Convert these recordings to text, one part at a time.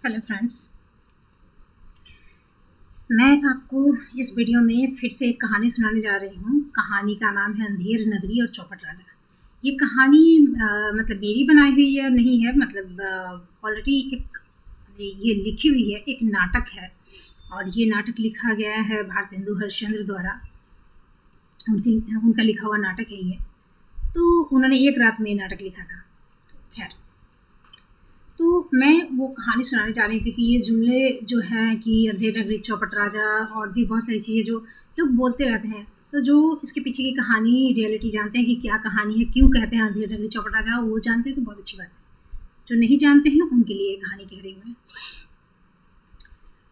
Hello friends. मैं आपको इस वीडियो में फिर से एक कहानी सुनाने जा रही हूँ। कहानी का नाम है अंधेर नगरी और चौपट राजा। ये कहानी मतलब मेरी बनाई हुई है नहीं है, मतलब ऑलरेडी एक ये लिखी हुई है, एक नाटक है। और ये नाटक लिखा गया है भारतेंदु हरिश्चंद्र द्वारा। उनका लिखा हुआ नाटक है ये। तो उन्होंने एक रात में नाटक लिखा था। खैर, तो मैं वो कहानी सुनाने जा रही हूँ क्योंकि ये जुमले जो हैं कि अंधेर नगरी चौपट राजा और भी बहुत सारी चीज़ें जो लोग बोलते रहते हैं, तो जो इसके पीछे की कहानी रियलिटी जानते हैं कि क्या कहानी है, क्यों कहते हैं अंधेर नगरी चौपट राजा, वो जानते हैं तो बहुत अच्छी बात है। जो नहीं जानते हैं उनके लिए कहानी कह रही हूँ मैं।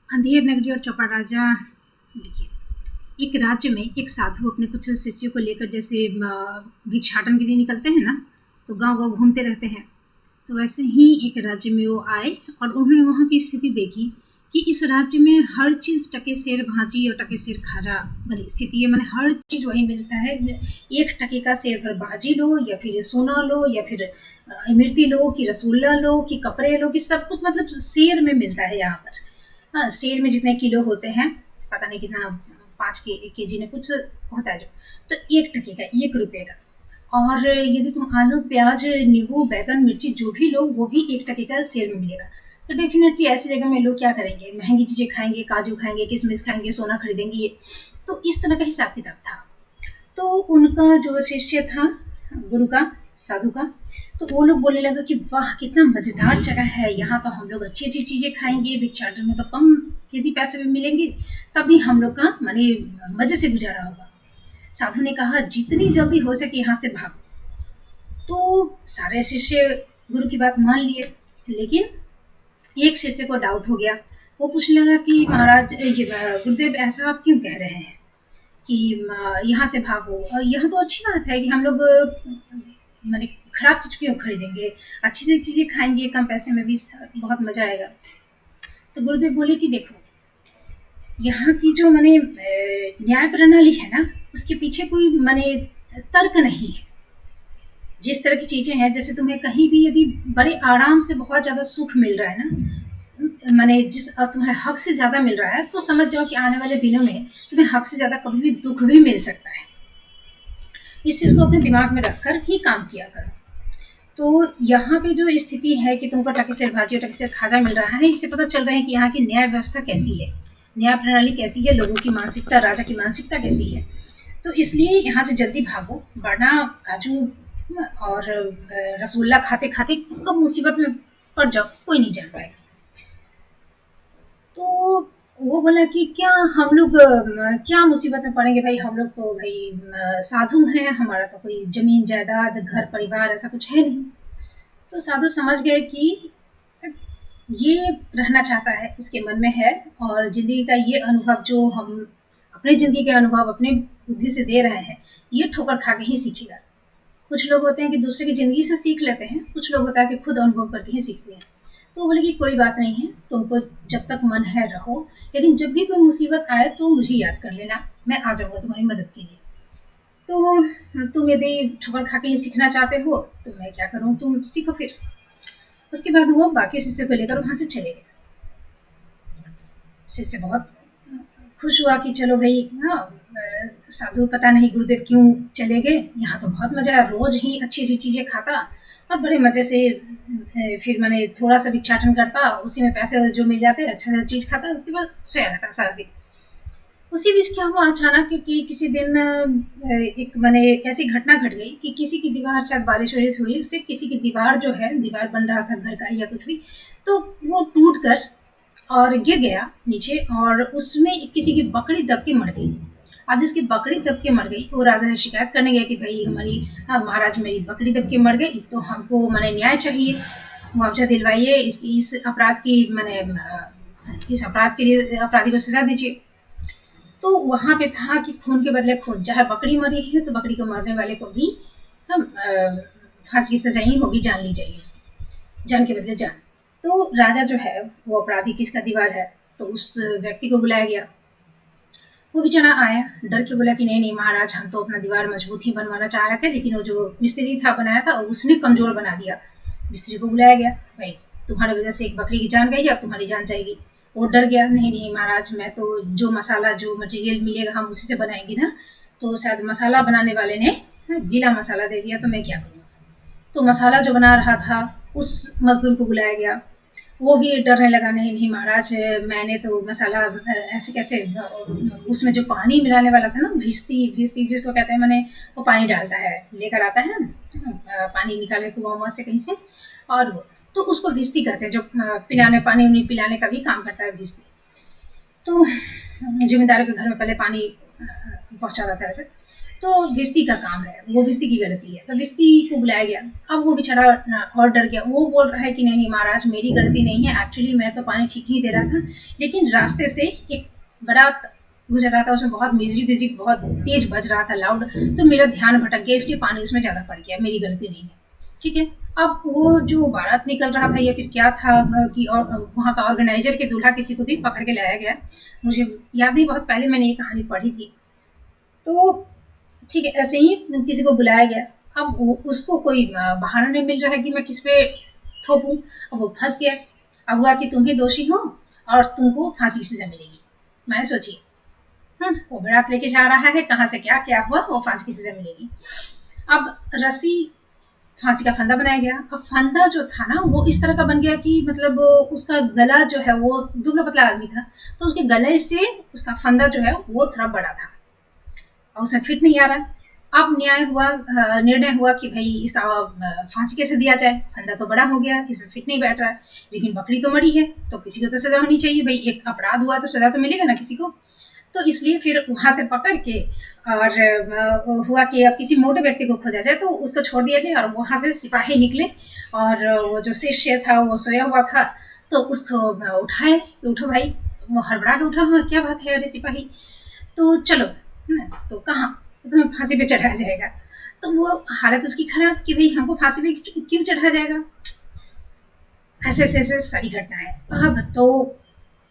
अंधेर नगरी और चौपट राजा। देखिए, एक राज्य में एक साधु अपने कुछ शिष्यों को लेकर जैसे भिक्षाटन के लिए निकलते हैं ना, तो गाँव गाँव घूमते रहते हैं। तो वैसे ही एक राज्य में वो आए और उन्होंने वहाँ की स्थिति देखी कि इस राज्य में हर चीज़ टके सेर भाजी और टके सेर खाजा वाली स्थिति है। मैंने हर चीज़ वही मिलता है। 1 टके का सेर पर भाजी लो, या फिर सोना लो, या फिर इमरती लो, कि रसगुल्ला लो, कि कपड़े लो, कि सब कुछ मतलब सेर में मिलता है यहाँ पर। हाँ, सेर में जितने किलो होते हैं पता नहीं कितना, 5 केजी में कुछ होता है जो, तो 1 टके का, 1 रुपये का। और यदि तुम आलू, प्याज, नींबू, बैगन, मिर्ची जो भी लो वो भी 1 टके का सेल में मिलेगा। तो डेफिनेटली ऐसी जगह में लोग क्या करेंगे, महंगी चीज़ें खाएंगे, काजू खाएंगे, किशमिश खाएंगे, सोना खरीदेंगे ये। तो इस तरह का हिसाब किताब था। तो उनका जो शिष्य था गुरु का, साधु का, तो वो लोग बोलने लगा कि वाह कितना मज़ेदार जगह है, यहाँ तो हम लोग अच्छी अच्छी चीज़ें खाएंगे, भिक्षाटन में तो कम यदि पैसे में मिलेंगे, तभी हम लोग का माने मज़े से गुजारा होगा। साधु ने कहा जितनी जल्दी हो सके यहाँ से भागो। तो सारे शिष्य गुरु की बात मान लिए, लेकिन एक शिष्य को डाउट हो गया। वो पूछने लगा कि महाराज, ये गुरुदेव ऐसा आप क्यों कह रहे हैं कि यहाँ से भागो, यहाँ तो अच्छी बात है कि हम लोग माने खराब चीज़ क्यों खरीदेंगे, अच्छी अच्छी चीज़ें खाएंगे, कम पैसे में भी बहुत मज़ा आएगा। तो गुरुदेव बोले कि देखो, यहाँ की जो माने न्याय प्रणाली है ना, उसके पीछे कोई माने तर्क नहीं है। जिस तरह की चीज़ें हैं, जैसे तुम्हें कहीं भी यदि बड़े आराम से बहुत ज़्यादा सुख मिल रहा है ना, माने जिस तुम्हारे हक से ज़्यादा मिल रहा है, तो समझ जाओ कि आने वाले दिनों में तुम्हें हक से ज़्यादा कभी भी दुख भी मिल सकता है। इस चीज़ को अपने दिमाग में रखकर ही काम किया करो। तो यहाँ पे जो स्थिति है कि तुमको टके सेर भाजी और टके सेर खाजा मिल रहा है, इससे पता चल रहा है कि यहाँ की न्याय व्यवस्था कैसी है, न्याय प्रणाली कैसी है, लोगों की मानसिकता, राजा की मानसिकता कैसी है। तो इसलिए यहाँ से जल्दी भागो, वरना काजू और रसगुल्ला खाते खाते कब मुसीबत में पड़ जाओ कोई नहीं जान पाएगा। तो वो बोला कि क्या हम लोग क्या मुसीबत में पड़ेंगे भाई, हम लोग तो भाई साधु हैं, हमारा तो कोई जमीन जायदाद घर परिवार ऐसा कुछ है नहीं। तो साधु समझ गए कि ये रहना चाहता है, इसके मन में है, और ज़िंदगी का ये अनुभव जो हम अपने ज़िंदगी के अनुभव अपने बुद्धि से दे रहे हैं, ये ठोकर खा के ही सीखेगा। कुछ लोग होते हैं कि दूसरे की ज़िंदगी से सीख लेते हैं, कुछ लोग होता है कि खुद अनुभव करके ही सीखते हैं। तो बोले कि कोई बात नहीं है, तुमको जब तक मन है रहो, लेकिन जब भी कोई मुसीबत आए तो मुझे याद कर लेना, मैं आ जाऊँगा तुम्हारी मदद के लिए। तो तुम यदि ठोकर खा के ही सीखना चाहते हो तो मैं क्या करूँ, तुम सीखो फिर। उसके बाद वो बाकी शिष्य को लेकर वहाँ से चले गए। शिष्य बहुत खुश हुआ कि चलो भाई, हाँ साधु पता नहीं गुरुदेव क्यों चले गए, यहाँ तो बहुत मज़ा है, रोज़ ही अच्छी अच्छी चीज़ें खाता और बड़े मज़े से फिर मैंने थोड़ा सा भिक्षाटन करता, उसी में पैसे जो मिल जाते अच्छा अच्छा चीज़ खाता, उसके बाद सोया रहता सारा दिन। उसी बीच क्या हुआ अचानक कि किसी दिन एक मैंने ऐसी घटना घट गई कि किसी की दीवार, शायद बारिश वारिश हुई, उससे किसी की दीवार जो है, दीवार बन रहा था घर का या कुछ भी, तो वो टूट कर और गिर गया नीचे, और उसमें किसी की बकरी दब के मर गई। अब जिसकी बकरी दब के मर गई, वो राजा से शिकायत करने गया कि भाई हमारी, हाँ महाराज मेरी बकरी दब के मर गई, तो हमको मैंने न्याय चाहिए, मुआवजा दिलवाइए, इस अपराध की मैंने इस अपराध के लिए अपराधी को सजा दीजिए। तो वहाँ पे था कि खून के बदले खून, चाहे बकरी मरी है तो बकरी को मारने वाले को भी फांसी की सजा ही होगी, जान ली जाएगी उसकी, जान के बदले जान। तो राजा जो है वो अपराधी किसका दीवार है, तो उस व्यक्ति को बुलाया गया। वो बेचारा आया, डर के बोला कि नहीं नहीं महाराज, हम तो अपना दीवार मजबूत ही बनवाना चाह रहे थे, लेकिन वो जो मिस्त्री था बनाया था उसने कमज़ोर बना दिया। मिस्त्री को बुलाया गया, भाई तुम्हारे वजह से एक बकरी की जान गई, अब तुम्हारी जान जाएगी। वो डर गया, नहीं नहीं महाराज, मैं तो जो मसाला जो मटेरियल मिलेगा हम उसी से बनाएंगे ना। तो शायद मसाला बनाने वाले ने गीला मसाला दे दिया, तो मैं क्या करूँ। तो मसाला जो बना रहा था उस मजदूर को बुलाया गया। वो भी डरने लगा, नहीं नहीं महाराज, मैंने तो मसाला ऐसे कैसे, उसमें जो पानी मिलाने वाला था ना, भिस्ती भिस्ती जिसको कहते हैं, मैंने वो पानी डालता है, लेकर आता है पानी निकाले कुआं वहाँ से कहीं से, और वो तो उसको भिस्ती कहते हैं, जो पिलाने पानी उन्हीं पिलाने का भी काम करता है भिस्ती। तो जिम्मेदारों के घर में पहले पानी पहुँचा रहा था ऐसे, तो भिस्ती का काम है, वो भिस्ती की गलती है। तो भिस्ती को बुलाया गया। अब वो बेचारा और डर गया, वो बोल रहा है कि नहीं नहीं महाराज, मेरी गलती नहीं है, एक्चुअली मैं तो पानी ठीक ही दे रहा था, लेकिन रास्ते से एक बारात गुजर रहा था, उसमें बहुत म्यूजिक बहुत तेज बज रहा था, लाउड, तो मेरा ध्यान भटक गया, इसलिए पानी उसमें ज़्यादा पड़ गया, मेरी गलती नहीं है। ठीक है। अब वो जो बारात निकल रहा था या फिर क्या था कि और वहाँ का ऑर्गेनाइजर के दूल्हा किसी को भी पकड़ के लाया गया, मुझे याद नहीं, बहुत पहले मैंने ये कहानी पढ़ी थी। तो ठीक है, ऐसे ही किसी को बुलाया गया। अब उसको कोई बहाना नहीं मिल रहा है कि मैं किस पे थोपूं। अब वो फंस गया। अब हुआ कि तुम ही दोषी हो और तुमको फांसी की सजा मिलेगी। मैंने सोची वो बारात लेके जा रहा है, कहाँ से क्या क्या हुआ, वो फांसी की सजा मिलेगी। अब रस्सी, फांसी का फंदा बनाया गया। अब फंदा जो था ना वो इस तरह का बन गया कि मतलब उसका गला जो है, वो दुबला पतला आदमी था, तो उसके गले से उसका फंदा जो है वो थोड़ा बड़ा था और उसमें फिट नहीं आ रहा। अब निर्णय हुआ कि भाई इसका फांसी कैसे दिया जाए, फंदा तो बड़ा हो गया, इसमें फिट नहीं बैठ रहा है, लेकिन बकरी तो मरी है, तो किसी को तो सजा होनी चाहिए भाई, एक अपराध हुआ तो सजा तो मिलेगा ना किसी को। तो इसलिए फिर वहाँ से पकड़ के और हुआ कि अब किसी मोटे व्यक्ति को खोजा जाए, तो उसको छोड़ दिया गया और वहाँ से सिपाही निकले और वो जो शिष्य था वो सोया हुआ था, तो उसको उठाए, उठो भाई। वो हड़बड़ा के उठा, हाँ क्या बात है, अरे सिपाही, तो चलो, तो कहाँ, तो तुम्हें फांसी पे चढ़ाया जाएगा। तो वो हालत उसकी खराब कि भाई हमको फांसी पे क्यों चढ़ाया जाएगा, ऐसे ऐसे सारी घटना है। अब तो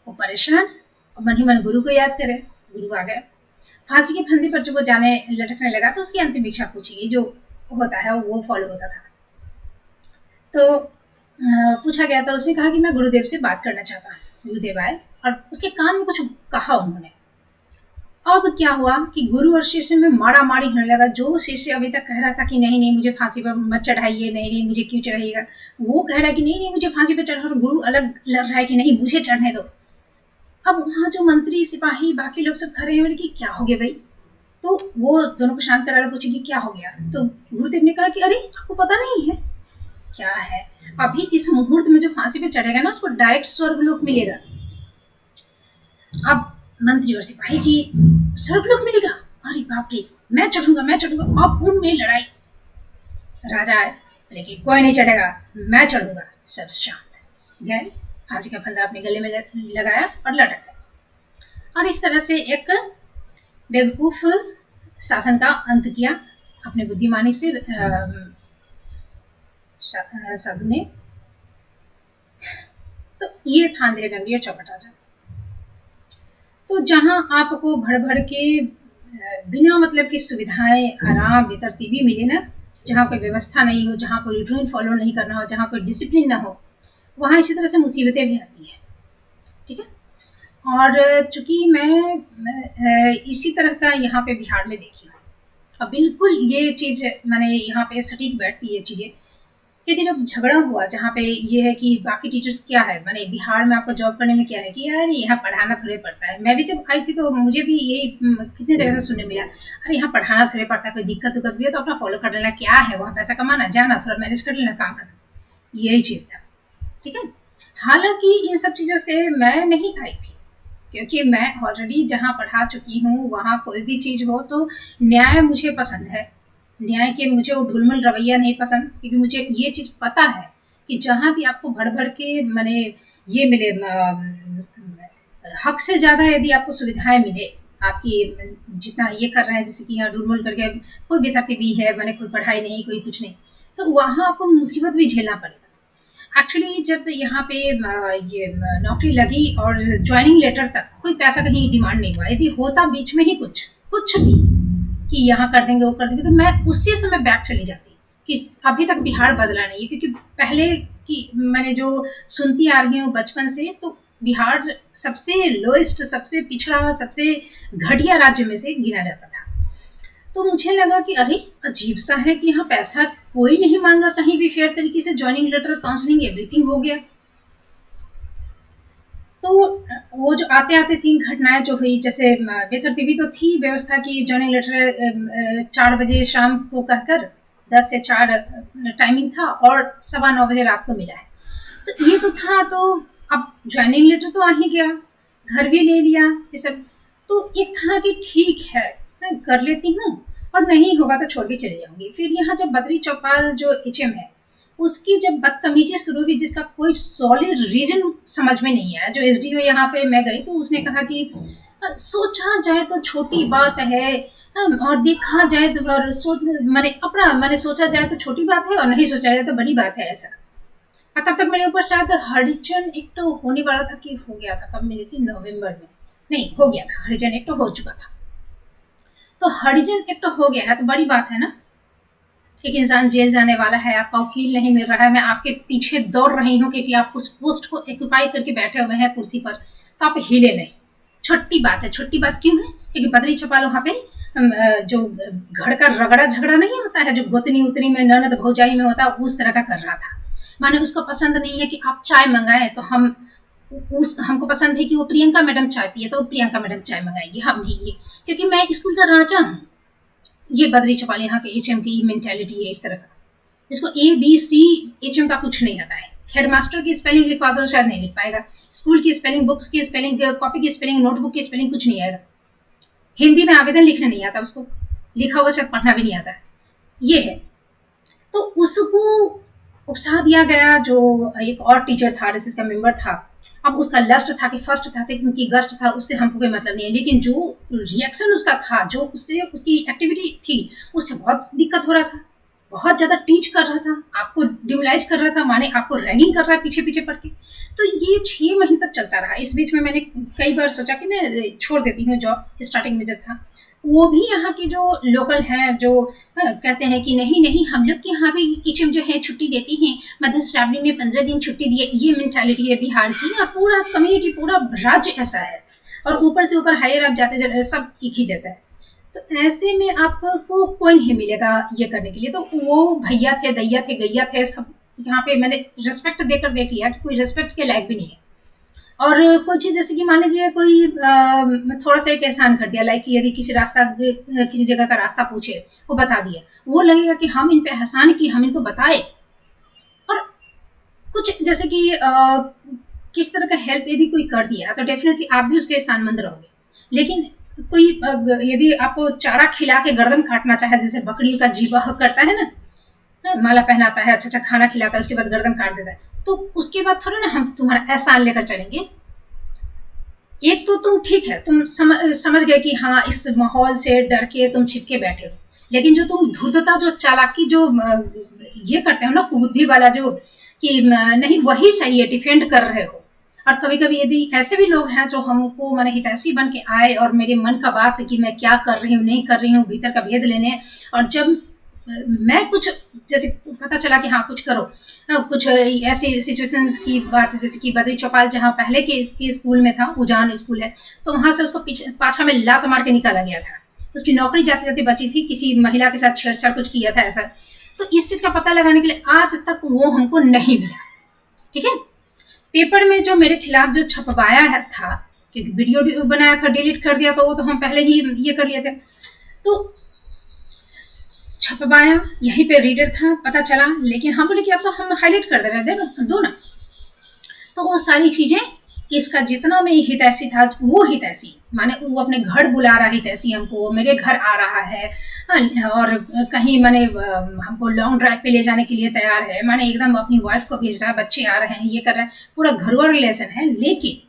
वो परेशान, मन ही मन गुरु को याद करे। गुरु आ गया, फांसी के फंदे पर जब वो जाने लटकने लगा तो उसकी अंतिम इच्छा पूछी गई, जो होता है वो फॉलो होता था। तो पूछा गया था, उसने कहा कि मैं गुरुदेव से बात करना चाहता हूँ। गुरुदेव आए और उसके कान में कुछ कहा उन्होंने। अब क्या हुआ कि गुरु और शिष्य में मारा मारी होने लगा। जो शिष्य अभी तक कह रहा था कि नहीं नहीं मुझे फांसी पर मत चढ़ाइए, नहीं नहीं मुझे क्यों चढ़ाइएगा, वो कह रहा है कि नहीं नहीं मुझे फांसी पर चढ़ा, और गुरु अलग लड़ रहा है कि नहीं मुझे चढ़ने दो। अब वहाँ जो मंत्री सिपाही बाकी लोग सब खड़े हैं, बोले कि क्या हो गया भाई। तो वो दोनों को शांत करा, पूछे कि क्या हो गया। तो गुरुदेव ने कहा कि अरे आपको पता नहीं है क्या है, अभी इस मुहूर्त में जो फांसी पे चढ़ेगा ना उसको डायरेक्ट स्वर्गलोक मिलेगा। अब मंत्री और सिपाही की स्वर्गलोक मिलेगा, अरे बाप रे, मैं चढ़ूंगा मैं चढ़ूंगा। अब उनमें लड़ाई। राजा है, लेकिन कोई नहीं चढ़ेगा, मैं चढ़ूंगा। सब शांत गए, फांसी का फंदा अपने गले में लगाया और लटक गया। और इस तरह से एक बेवकूफ शासन का अंत किया अपने बुद्धिमानी से साधु ने। तो ये था अंधेरे गंभीर चौपट राजा। तो जहाँ आपको भर भर के बिना मतलब की सुविधाएं, आराम, बेतरतीबी मिले ना, जहाँ कोई व्यवस्था नहीं हो, जहाँ कोई रूटीन फॉलो नहीं करना हो, जहाँ कोई डिसिप्लिन ना हो, वहाँ इसी तरह से मुसीबतें भी आती हैं। ठीक है। और चूंकि मैं इसी तरह का यहाँ पे बिहार में देखी हूँ, और बिल्कुल ये चीज़ मैंने यहाँ पे सटीक बैठती है चीज़ें, क्योंकि जब झगड़ा हुआ जहाँ पे ये है कि बाकी टीचर्स क्या है, मैंने बिहार में आपको जॉब करने में क्या है कि यार यहाँ पढ़ाना थोड़े पड़ता है। मैं भी जब आई थी तो मुझे भी यही कितने जगह से सुनने मिला, अरे यहाँ पढ़ाना थोड़े पड़ता है, कोई दिक्कत उक्कत भी है तो अपना फॉलो कर लेना, क्या है वहाँ पैसा कमाना, जाना थोड़ा मैनेज कर लेना, काम खत्म, यही चीज़ था। ठीक है। हालांकि इन सब चीज़ों से मैं नहीं आई थी, क्योंकि मैं ऑलरेडी जहाँ पढ़ा चुकी हूँ वहाँ कोई भी चीज़ हो तो न्याय मुझे पसंद है, न्याय के मुझे वो ढुलमुल रवैया नहीं पसंद, क्योंकि मुझे ये चीज़ पता है कि जहाँ भी आपको भर भर के मैंने ये मिले, हक से ज़्यादा यदि आपको सुविधाएं मिले, आपकी जितना ये कर रहे हैं, जैसे कि यहाँ ढुलमुल करके कोई बेतरतीबी है, मैंने कोई पढ़ाई नहीं, कोई कुछ नहीं, तो वहाँ आपको मुसीबत भी झेलना पड़ेगा। एक्चुअली जब यहाँ पे ये नौकरी लगी और ज्वाइनिंग लेटर तक कोई पैसा कहीं डिमांड नहीं हुआ, यदि होता बीच में ही कुछ भी कि यहाँ कर देंगे वो कर देंगे, तो मैं उसी समय बैक चली जाती कि अभी तक बिहार बदला नहीं है। क्योंकि पहले कि मैंने जो सुनती आ रही हूँ बचपन से, तो बिहार सबसे लोएस्ट, सबसे पिछड़ा, सबसे घटिया राज्य में से गिना जाता था। तो मुझे लगा कि अरे अजीब सा है कि यहाँ पैसा कोई नहीं मांगा कहीं भी, फेयर तरीके से ज्वाइनिंग लेटर, काउंसलिंग, एवरीथिंग हो गया। तो वो जो आते आते 3 घटनाएं जो हुई, जैसे बेतरतीबी तो थी व्यवस्था की, ज्वाइनिंग लेटर 4 बजे शाम को कहकर 10 से 4 टाइमिंग था और 9:15 बजे रात को मिला है। तो ये तो था, तो अब ज्वाइनिंग लेटर तो आ ही गया, घर भी ले लिया, ये सब। तो एक था कि ठीक है मैं कर लेती हूँ और नहीं होगा तो छोड़ के चले जाऊंगी। फिर यहाँ जब बद्री चौपाल जो एचएम है, उसकी जब बदतमीजी शुरू हुई, जिसका कोई सॉलिड रीजन समझ में नहीं आया। जो एसडीओ यहाँ पे मैं गई तो उसने कहा कि सोचा जाए तो छोटी बात है, और देखा जाए तो, और मैंने सोचा जाए तो छोटी बात है और नहीं सोचा जाए तो बड़ी बात है, ऐसा। और तब तक मेरे ऊपर शायद हरिजन एक्ट होने वाला था, कि हो गया था, कब मिली थी, नवंबर में, नहीं हो गया था, हरिजन एक्ट हो चुका था। तो हरिजन एक्ट हो गया है तो बड़ी बात है ना। एक इंसान जेल जाने वाला है, आपका वकील नहीं मिल रहा है, मैं आपके पीछे दौड़ रही हूँ क्योंकि आप उस पोस्ट को एक्यूपाई करके बैठे हुए हैं कुर्सी पर, तो आप हिले नहीं। छोटी बात है। छोटी बात क्यों है? क्योंकि बद्री चौपाल वहाँ पे जो घर का रगड़ा झगड़ा नहीं होता है, जो गोतनी उतनी में, ननद भौजाई में होता है, उस तरह का कर रहा था। माने उसको पसंद नहीं है कि आप चाय मंगाए तो हमको पसंद है कि वो प्रियंका मैडम चाय पिए तो प्रियंका मैडम चाय मंगाएगी, हम भी ये, क्योंकि मैं स्कूल का राजा हूँ। ये बद्री चौपाल यहाँ के एचएम की मेंटालिटी है, इस तरह का, जिसको ABC एचएम का कुछ नहीं आता है। हेडमास्टर की स्पेलिंग लिखवा दो शायद नहीं लिख पाएगा, स्कूल की स्पेलिंग, बुक्स की स्पेलिंग, कॉपी की स्पेलिंग, नोटबुक की स्पेलिंग कुछ नहीं आएगा। हिंदी में आवेदन लिखना नहीं आता उसको, लिखा हुआ शायद पढ़ना भी नहीं आता, ये है। तो उसको उकसा दिया गया। जो एक और टीचर था, RSS का मेंबर था, अब उसका लस्ट था कि फर्स्ट था कि गस्ट था, उससे हमको कोई मतलब नहीं है, लेकिन जो रिएक्शन उसका था, जो उससे उसकी एक्टिविटी थी, उससे बहुत दिक्कत हो रहा था, बहुत ज़्यादा टीच कर रहा था, आपको डिमोलाइज कर रहा था, माने आपको रैगिंग कर रहा है पीछे पीछे पढ़ के। तो ये 6 महीने तक चलता रहा। इस बीच में मैंने कई बार सोचा कि मैं छोड़ देती हूँ जॉब, स्टार्टिंग में जब था। वो भी यहाँ के जो लोकल हैं, जो कहते हैं कि नहीं नहीं, हम लोग के यहाँ भी एचएम जो है छुट्टी देती हैं, मध्य श्रावणी में 15 दिन छुट्टी दिए। ये मेंटालिटी है बिहार की, और पूरा कम्युनिटी, पूरा राज्य ऐसा है, और ऊपर से ऊपर हायर आप जाते सब एक ही जैसा है। तो ऐसे में आपको कोई नहीं मिलेगा ये करने के लिए। तो वो भैया थे, दैया थे, गैया थे, सब यहाँ पे मैंने रिस्पेक्ट देकर देख लिया कि कोई रिस्पेक्ट के लायक भी नहीं है। और कोई चीज़ जैसे कि मान लीजिए कोई थोड़ा सा एक एहसान कर दिया, लाइक यदि किसी जगह का रास्ता पूछे, वो बता दिया, वो लगेगा कि हम इन पे एहसान की, हम इनको बताए। और कुछ जैसे कि किस तरह का हेल्प यदि कोई कर दिया तो डेफिनेटली आप भी उसके एहसानमंद रहोगे। लेकिन कोई यदि आपको चारा खिला के गर्दन काटना चाहे, जैसे बकरी का जीवा करता है ना, माला पहनाता है, अच्छा खाना खिलाता है, उसके बाद गर्दन काट देता है, तो उसके बाद थोड़ा ना हम तुम्हारा एहसान लेकर चलेंगे। एक तो तुम ठीक है, तुम समझ गए कि हाँ इस माहौल से डर के तुम छिपके बैठे हो, लेकिन जो तुम धूर्तता, जो चालाकी, जो ये करते हो ना, कुबुद्धि वाला, जो कि नहीं वही सही है, डिफेंड कर रहे हो। और कभी कभी यदि ऐसे भी लोग हैं जो हमको माने हितैषी बन के आए और मेरे मन का बात कि मैं क्या कर रही हूँ, नहीं कर रही हूँ, भीतर का भेद लेने, और जब मैं कुछ जैसे पता चला कि हाँ कुछ करो, कुछ ऐसी सिचुएशंस की बात, जैसे कि बद्री चौपाल जहाँ पहले के स्कूल में था, उजान स्कूल है, तो वहाँ से उसको पाछा में लात मार के निकाला गया था। उसकी नौकरी जाते जाते बची थी, किसी महिला के साथ छेड़छाड़ कुछ किया था ऐसा। तो इस चीज़ का पता लगाने के लिए आज तक वो हमको नहीं मिला। ठीक है, पेपर में जो मेरे खिलाफ जो छपवाया था, क्योंकि वीडियो बनाया था, डिलीट कर दिया, तो वो तो हम पहले ही ये कर लिए थे, तो छपवाया, यहीं पे रीडर था, पता चला, लेकिन हम बोले कि अब तो हम हाईलाइट कर दे रहे, दो ना। तो वो सारी चीज़ें, इसका जितना में हितैषी था, वो हितैषी माने वो अपने घर बुला रहा हितैषी हमको, वो मेरे घर आ रहा है, और कहीं माने हमको लॉन्ग ड्राइव पे ले जाने के लिए तैयार है, माने एकदम अपनी वाइफ को भेज रहा है, बच्चे आ रहे हैं, ये कर रहा है, पूरा घरवा रिलेशन है। लेकिन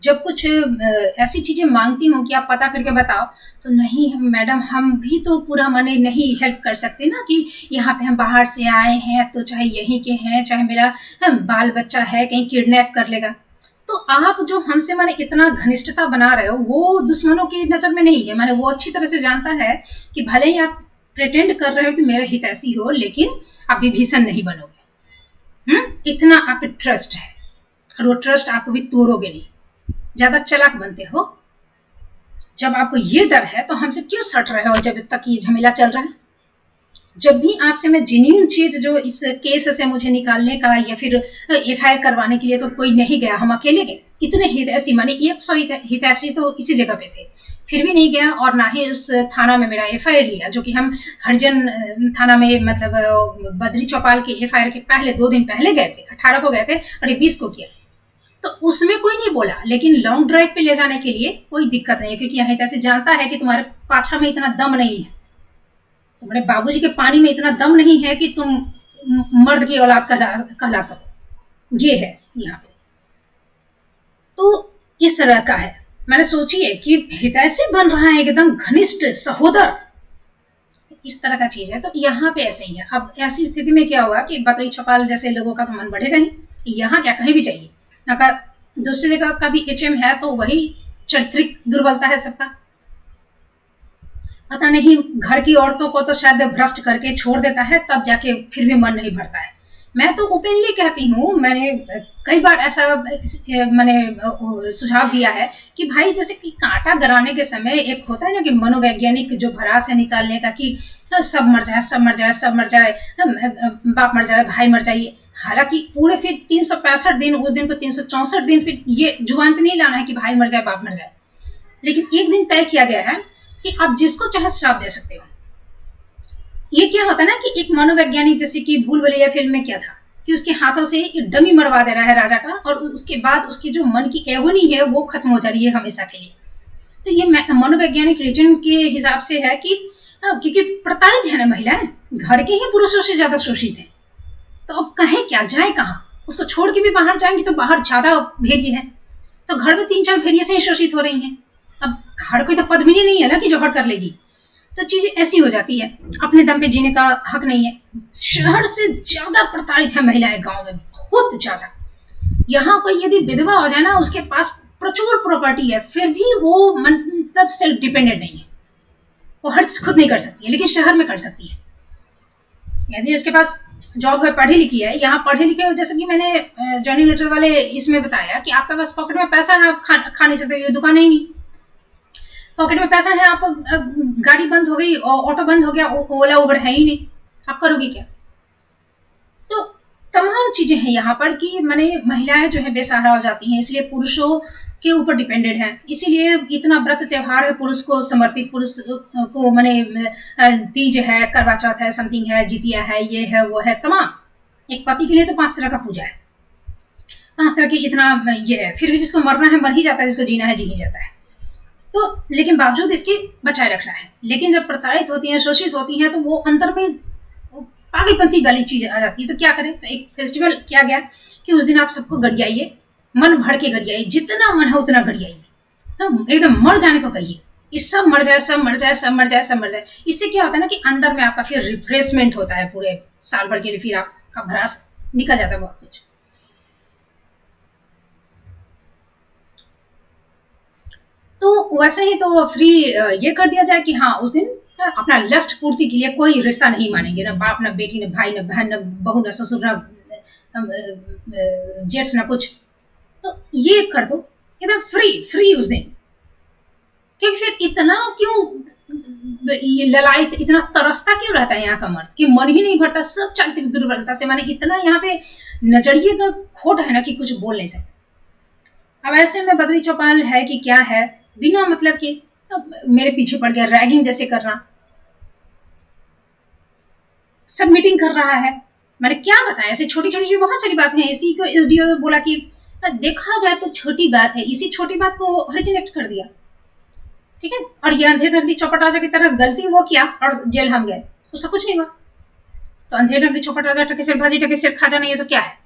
जब कुछ ऐसी चीज़ें मांगती हूँ कि आप पता करके बताओ, तो नहीं मैडम, हम भी तो पूरा माने नहीं हेल्प कर सकते ना, कि यहाँ पे हम बाहर से आए हैं, तो चाहे यहीं के हैं, चाहे मेरा बाल बच्चा है, कहीं किडनैप कर लेगा। तो आप जो हमसे माने इतना घनिष्ठता बना रहे हो, वो दुश्मनों की नज़र में नहीं है, माने वो अच्छी तरह से जानता है कि भले ही आप प्रिटेंड कर रहे हो कि मेरे हितैषी हो, लेकिन आप विभीषण नहीं बनोगे। इतना आप पे ट्रस्ट है और वो ट्रस्ट आप कभी तोड़ोगे नहीं, ज्यादा चालाक बनते हो। जब आपको ये डर है तो हमसे क्यों सट रहे हो जब तक ये झमेला चल रहा है। जब भी आपसे मैं जेन्यून चीज जो इस केस से मुझे निकालने का या फिर एफआईआर करवाने के लिए तो कोई नहीं गया, हम अकेले गए। इतने हितैषी माने 100 हितैषी तो इसी जगह पे थे, फिर भी नहीं गया और ना ही उस थाना में मेरा एफआईआर लिया, जो कि हम हरिजन थाना में मतलब बद्री चौपाल के एफआईआर के पहले 2 दिन पहले गए थे, 18 को गए थे और ये 20 को किया। तो उसमें कोई नहीं बोला, लेकिन लॉन्ग ड्राइव पे ले जाने के लिए कोई दिक्कत नहीं है, क्योंकि यहाँ हितैषी जानता है कि तुम्हारे पाछा में इतना दम नहीं है, तुम्हारे बाबूजी के पानी में इतना दम नहीं है कि तुम मर्द की औलाद कहला सको। ये है यहाँ पे। तो इस तरह का है। मैंने सोचिए कि हितैषी बन रहा है एकदम घनिष्ठ सहोदर, इस तरह का चीज है। तो यहाँ पे ऐसे ही है। अब ऐसी स्थिति में क्या हुआ कि बकरी छपाल जैसे लोगों का तो मन बढ़ेगा ही, यहाँ क्या कहीं भी चाहिए। अगर दूसरी जगह का भी एचएम है तो वही चारित्रिक दुर्बलता है सबका। पता नहीं, घर की औरतों को तो शायद भ्रष्ट करके छोड़ देता है, तब जाके फिर भी मन नहीं भरता है। मैं तो ओपनली कहती हूँ, मैंने कई बार ऐसा मैंने सुझाव दिया है कि भाई जैसे कि कांटा गराने के समय एक होता है ना कि मनोवैज्ञानिक जो भरास है निकालने का कि सब मर जाए, सब मर जाए, सब मर जाए, बाप मर जाए, भाई मर जाइए। हालांकि पूरे फिर 365 दिन, उस दिन को 364 दिन फिर ये जुबान पे नहीं लाना है कि भाई मर जाए, बाप मर जाए, लेकिन एक दिन तय किया गया है कि आप जिसको चाहे श्राप दे सकते हो। ये क्या होता है ना कि एक मनोवैज्ञानिक, जैसे कि भूल भुलैया फिल्म में क्या था कि उसके हाथों से एक डमी मरवा दे रहा है राजा का, और उसके बाद उसकी जो मन की एगोनी है वो खत्म हो जा रही है हमेशा के लिए। तो ये मनोवैज्ञानिक रीजन के हिसाब से है कि क्योंकि प्रताड़ित है ना महिलाएं, घर के ही पुरुषों से ज्यादा शोषित है, तो अब कहें क्या, जाए कहाँ। उसको छोड़ के भी बाहर जाएंगे तो बाहर ज्यादा भेड़िए हैं, तो घर में 3-4 भेड़िए से ही शोषित हो रही हैं। अब हर कोई तो पद्मिनी नहीं है ना कि जो हट कर लेगी। तो चीजें ऐसी हो जाती है, अपने दम पे जीने का हक नहीं है। शहर से ज्यादा प्रताड़ित है महिलाएं गांव में, बहुत ज्यादा। यहाँ कोई यदि विधवा हो जाए ना, उसके पास प्रचुर प्रॉपर्टी है, फिर भी वो मतलब सेल्फ डिपेंडेंट नहीं है, वो हर चीज खुद नहीं कर सकती है, लेकिन शहर में कर सकती है। यदि उसके पास जॉब है, पढ़ी लिखी है, यहाँ पढ़े लिखे हो, जैसे कि मैंने जॉनी लेटर वाले इसमें बताया कि आपके पास पॉकेट में पैसा है, आप खा नहीं सकते, ये दुकान ही नहीं। पॉकेट में पैसा है, आप गाड़ी बंद हो गई, ऑटो बंद हो गया, ओला उबर है ही नहीं, आप करोगे क्या। तो तमाम चीजें हैं यहाँ पर कि माने महिलाएं जो है बेसहारा हो जाती हैं, इसलिए पुरुषों के ऊपर डिपेंडेंट है। इसीलिए इतना व्रत त्योहार है पुरुष को समर्पित, पुरुष को माने तीज है, करवा चौथ है, समथिंग है, जितिया है, ये है वो है, तमाम। एक पति के लिए तो 5 तरह का पूजा है, 5 तरह की इतना ये है। फिर भी जिसको मरना है मर ही जाता है, जिसको जीना है जी ही जाता है। तो लेकिन बावजूद इसकी बचाए रखना है। लेकिन जब प्रताड़ित होती हैं, शोषित होती हैं, तो वो अंदर में पागलपंथी वाली चीज आ जाती है। तो क्या करें, तो एक फेस्टिवल किया गया कि उस दिन आप सबको गरियाइए, मन भर के गरियाइए, जितना मन है उतना गरियाइए, एकदम मर जाने को कहिए कि सब मर जाए, सब मर जाए, सब मर जाए, सब मर जाए। इससे क्या होता है ना कि अंदर में आपका फिर रिफ्रेशमेंट होता है, पूरे साल भर के लिए फिर आपका भरास निकल जाता है बहुत कुछ। तो वैसे ही तो फ्री ये कर दिया जाए कि हाँ उस दिन अपना लस्ट पूर्ति के लिए कोई रिश्ता नहीं मानेंगे, ना बाप, ना बेटी, ना भाई, ना बहन, ना बहू, ना ससुर, ना जेट्स, ना कुछ। तो ये कर दो एकदम फ्री उस दिन। क्योंकि फिर इतना क्यों ये ललायत, इतना तरसता क्यों रहता है यहाँ का मर्द कि मन ही नहीं भरता, सब चारित्रिक दुर्बलता से, माने इतना यहाँ पे नजरिए का खोट है ना कि कुछ बोल नहीं सकते। अब ऐसे में बद्री चौपाल है कि क्या है, बिना मतलब कि मेरे पीछे पड़ गया, रैगिंग जैसे करना, सब मीटिंग कर रहा है। मैंने क्या बताया, ऐसे छोटी छोटी जो बहुत सारी बातें हैं। इसी को एसडीओ बोला कि देखा जाए तो छोटी बात है, इसी छोटी बात को रिजेक्ट कर दिया, ठीक है। और ये अंधेर नगरी चौपट राजा की तरह गलती वो किया और जेल हम गए, उसका कुछ नहीं हुआ। तो अंधेर नगरी चौपट राजा टके सिर भाजी टके सिर खाजा नहीं है तो क्या है।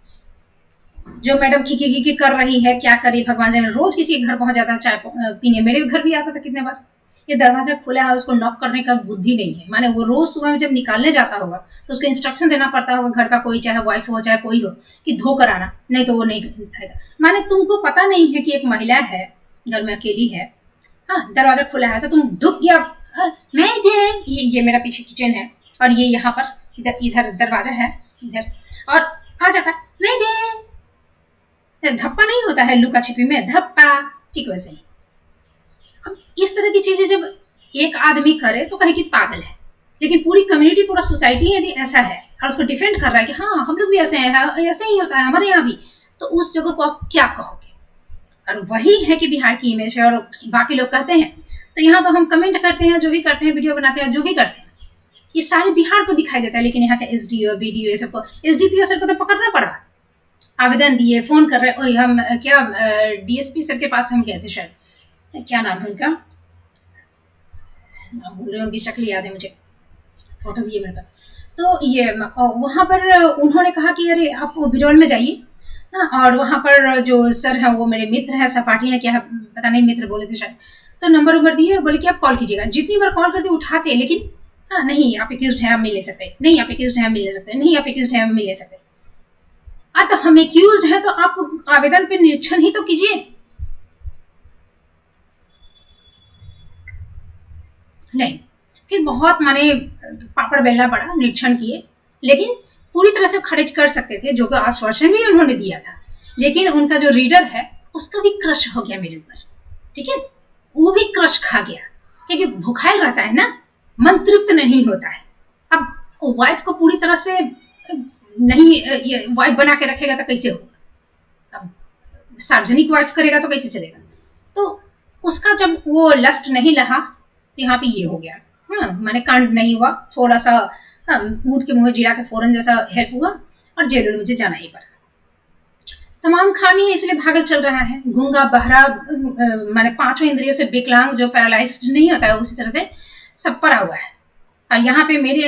जो मैडम खीकी खीकी कर रही है, क्या करी भगवान जाने, रोज किसी के घर पहुंच जाता है चाय पीने, मेरे भी घर भी आता था कितने बार। ये दरवाजा खुला है, उसको नॉक करने का बुद्धि नहीं है, माने वो रोज सुबह में जब निकालने जाता होगा तो उसको इंस्ट्रक्शन देना पड़ता होगा, घर का कोई, चाहे वाइफ हो चाहे कोई हो, कि धो कर आना, नहीं तो वो नहीं खाएगा। माने तुमको पता नहीं है कि एक महिला है, घर में अकेली है, हाँ दरवाजा खुला है तो तुम ढुक गया, मैडम ये मेरा पीछे किचन है और ये यहाँ पर इधर इधर दरवाजा है इधर, और आ जाता है, नहीं दे, धप्पा नहीं होता है लुका छिपी में, धप्पा, ठीक वैसे ही। अब इस तरह की चीजें जब एक आदमी करे तो कहे कि पागल है, लेकिन पूरी कम्युनिटी, पूरा सोसाइटी यदि ऐसा है और उसको डिफेंड कर रहा है कि हाँ हम लोग भी ऐसे हैं, ऐसे ही होता है हमारे यहाँ भी, तो उस जगह को आप क्या कहोगे? और वही है कि बिहार की इमेज है, और बाकी लोग कहते हैं तो यहाँ तो हम कमेंट करते हैं, जो भी करते हैं, वीडियो बनाते हैं, जो भी करते हैं, ये सारे बिहार को दिखाई देता है, लेकिन यहाँ का एसडीओ, बीडीओ, ये सबको, एसडीपीओ सर को तो पकड़ना पड़ा, आवेदन दिए, फोन कर रहे, हम क्या डीएसपी सर के पास हम गए थे, शायद क्या नाम है उनका, नाम भूल रहे, उनकी शक्ल याद है मुझे, फोटो भी है मेरे पास। तो ये वहाँ पर उन्होंने कहा कि अरे आप बिरौल में जाइए, और वहाँ पर जो सर हैं वो मेरे मित्र हैं, सहपाठी हैं, क्या पता नहीं, मित्र बोले थे शायद, तो नंबर दिए और बोले कि आप कॉल कीजिएगा। जितनी बार कॉल करते उठाते, लेकिन हाँ नहीं आप एक्यूज्ड हैं, आप मिल ले सकते, नहीं आप एक्यूज्ड हैं, आप मिल ले सकते, नहीं आप एक्यूज्ड हैं, आप मिल ले सकते। तो हम एक्यूज्ड हैं तो आप आवेदन पे निरीक्षण ही तो कीजिए। नहीं, फिर बहुत माने पापड़ बेलना पड़ा, निरीक्षण किए, लेकिन पूरी तरह से खारिज कर सकते थे, जो कि आश्वासन भी उन्होंने दिया था, लेकिन उनका जो रीडर है उसका भी क्रश हो गया मेरे ऊपर, ठीक है, वो भी क्रश खा गया, क्योंकि भूखायल रहता है ना, मन तृप्त नहीं होता है। अब वाइफ को पूरी तरह से नहीं ये वाइफ बना के रखेगा तो कैसे होगा, अब सार्वजनिक वाइफ करेगा तो कैसे चलेगा। तो उसका जब वो लस्ट नहीं रहा तो यहाँ पे ये हो गया, मैंने कांड नहीं हुआ, थोड़ा सा ऊँट के मुँह जीरा के फौरन जैसा हेल्प हुआ, और जेल में मुझे जाना ही पड़ा। तमाम खामी है, इसलिए भागल चल रहा है, गूंगा बहरा, मैंने पांचों इंद्रियों से विकलांग, जो पैरालाइज्ड नहीं होता है उसी तरह से सब पड़ा हुआ है। और यहाँ पे मेरे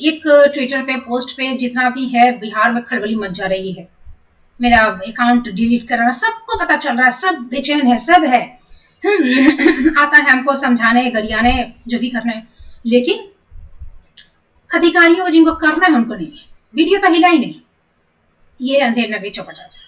एक ट्विटर पे पोस्ट पे जितना भी है, बिहार में खलबली मच जा रही है, मेरा अकाउंट डिलीट कराना, सबको पता चल रहा है, सब बेचैन है, सब है आता है हमको समझाने, गरियाने, जो भी करना है, लेकिन अधिकारियों को जिनको करना है उनको नहीं, वीडियो तो हिला ही नहीं, ये अंधेर नगरी चौपट राजा।